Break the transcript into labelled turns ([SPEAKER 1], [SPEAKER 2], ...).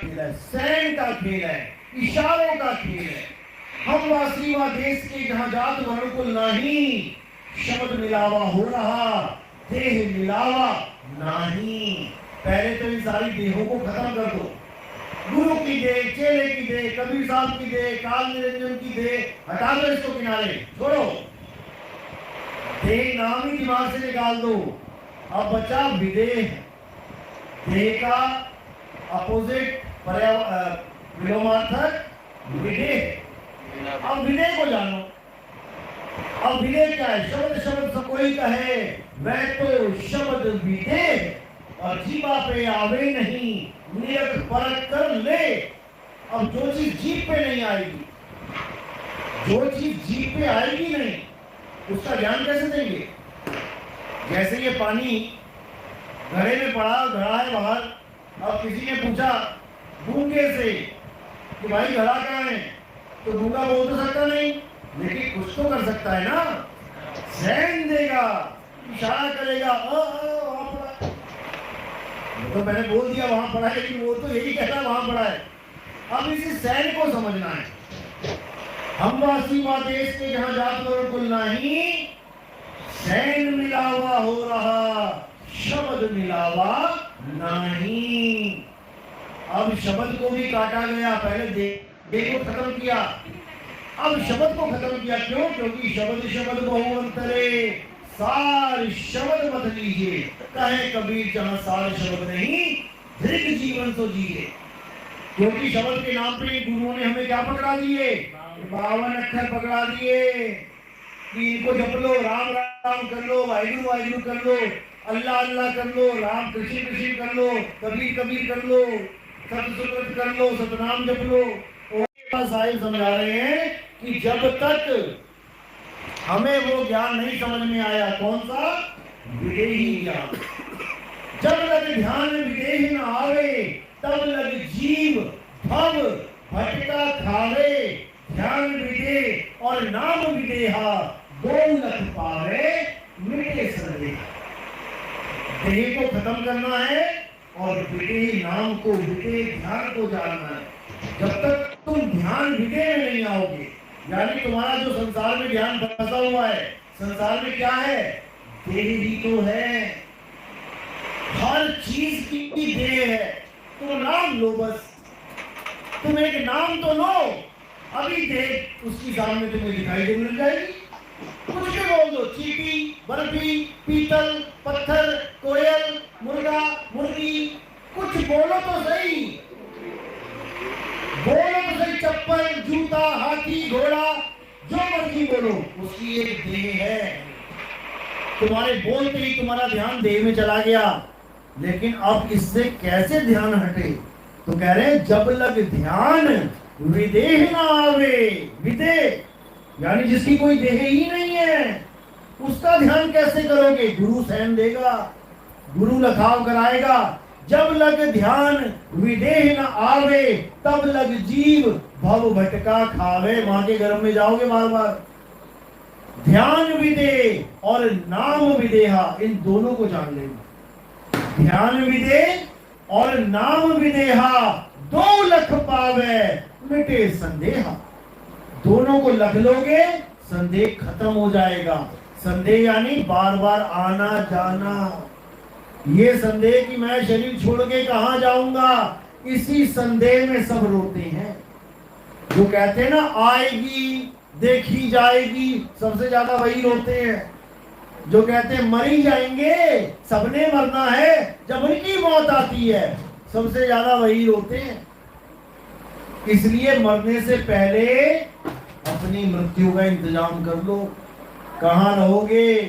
[SPEAKER 1] खेल है, सैन का खेल है, इशारों का खेल है। हम वासी व देश के जहां जात वर्ण कुल नहीं, शब्द मिलावा हो रहा, देह मिलावा नहीं। पहले तो इन सारी देहों को खत्म कर दो। गुरु की देह, चेले की देह, कबीर साहब की देह, काल निरंजन की देह, हटा दो इसको किनारे, छोड़ो। देह नाम ही दिमाग से निकाल दो। अब बचा विदेह। देह का अपोजिट विलोमार्थक विदेह। अब विदेह को जानो। अब विदेह क्या है? शब्द शब्द सब कोई कहे, वह तो शब्द विदेह और जीवा पे आवे नहीं, नियत परख कर ले। अब जो चीज जीभ पे नहीं आएगी, जो चीज जीभ पे आएगी नहीं, उसका ज्ञान कैसे देंगे? जैसे ये पानी घड़े में घड़ा है बाहर। अब किसी ने पूछा गूंगे से कि भाई घड़ा कहाँ है, तो गूंगा बोल तो सकता नहीं, लेकिन कुछ तो कर सकता है ना। सैन देगा, इशारा करेगा, वहां पड़ा। तो मैंने बोल दिया वहां पड़ा है, लेकिन वो तो यही कहता है वहां पड़ा है। अब इसी सैन को समझना है। हम वासी व देश के जहां जात वर्ण कुल नहीं, सैन मिलावा हो रहा, शब्द मिलावा नहीं। अब शब्द को भी काटा गया। पहले देह को खत्म किया, अब शब्द को खत्म किया। क्यों? क्योंकि शब्द शब्द बहु अंतरे, सार शब्द मत लीजिए। कहे कबीर जहां सार शब्द नहीं, दीर्घ जीवन तो जिए। क्योंकि शब्द के नाम पे गुरुओं ने हमें क्या पकड़ा दिए? 52 अक्षर पकड़ा दिए कि इनको जप लो, राम राम कर लो, वाहिगुरु वाहिगुरु कर लो, अल्लाह अल्लाह कर लो, राम कृष्ण कृष्ण कर लो, कबीर कबीर कर लो, सतसुकृत कर लो, सतनाम जप लो। साहिब समझा रहे हैं कि जब तक हमें वो ज्ञान नहीं समझ में आया, कौन सा? विदेही ज्ञान। जब लग ध्यान विदेही न आवे, तब लग जीव भव भटका खावे। ध्यान विदेह और नाम विदेहा, दो लख पावे मिटे संदेह। देह को खत्म करना है और विदेह नाम को, विदेह ध्यान को जानना है। जब तक तुम ध्यान विदेह में नहीं आओगे, यानी तुम्हारा जो संसार में ध्यान फंसा हुआ है, संसार में क्या है? देह ही तो है। हर चीज की देह है। तो नाम लो बस, तुम एक नाम तो लो। अभी देख उसकी सामने तुम्हें दिखाई दे मिल जाएगी। कुछ भी बोल दो, चींटी, बर्फी, पीतल, पत्थर, कोयल, मुर्गा, मुर्गी, कुछ बोलो तो सही। बोलो तो सही, चप्पल, जूता, हाथी, घोड़ा, जो मर्जी बोलो, उसकी एक देह है। तुम्हारे बोलते ही तुम्हारा ध्यान देह में चला गया। लेकिन अब इससे कैसे ध्यान हटे? तो कह रहे हैं जब लग ध्यान विदेह ना आवे। विदेह यानी जिसकी कोई देह ही नहीं है, उसका ध्यान कैसे करोगे? गुरु सैन देगा, गुरु लखाव कराएगा। जब लग ध्यान विदेह न आवे, तब लग जीव भव भटका खावे। मां के गर्भ में जाओगे बार बार। ध्यान विदेह और नाम विदेहा, इन दोनों को जान लेना। ध्यान विदेह और नाम विदेहा, 2 लख पावे मिटे संदेहा। दोनों को लग लोगे, संदेह खत्म हो जाएगा। संदेह यानी बार बार आना जाना। ये संदेह कि मैं शरीर छोड़ के कहां जाऊंगा, इसी संदेह में सब रोते हैं। जो कहते हैं ना आएगी देखी जाएगी, सबसे ज्यादा वही रोते हैं। जो कहते हैं मर ही जाएंगे, सबने मरना है, जब उनकी मौत आती है सबसे ज्यादा वही रोते हैं। इसलिए मरने से पहले अपनी मृत्यु का इंतजाम कर लो। कहां रहोगे?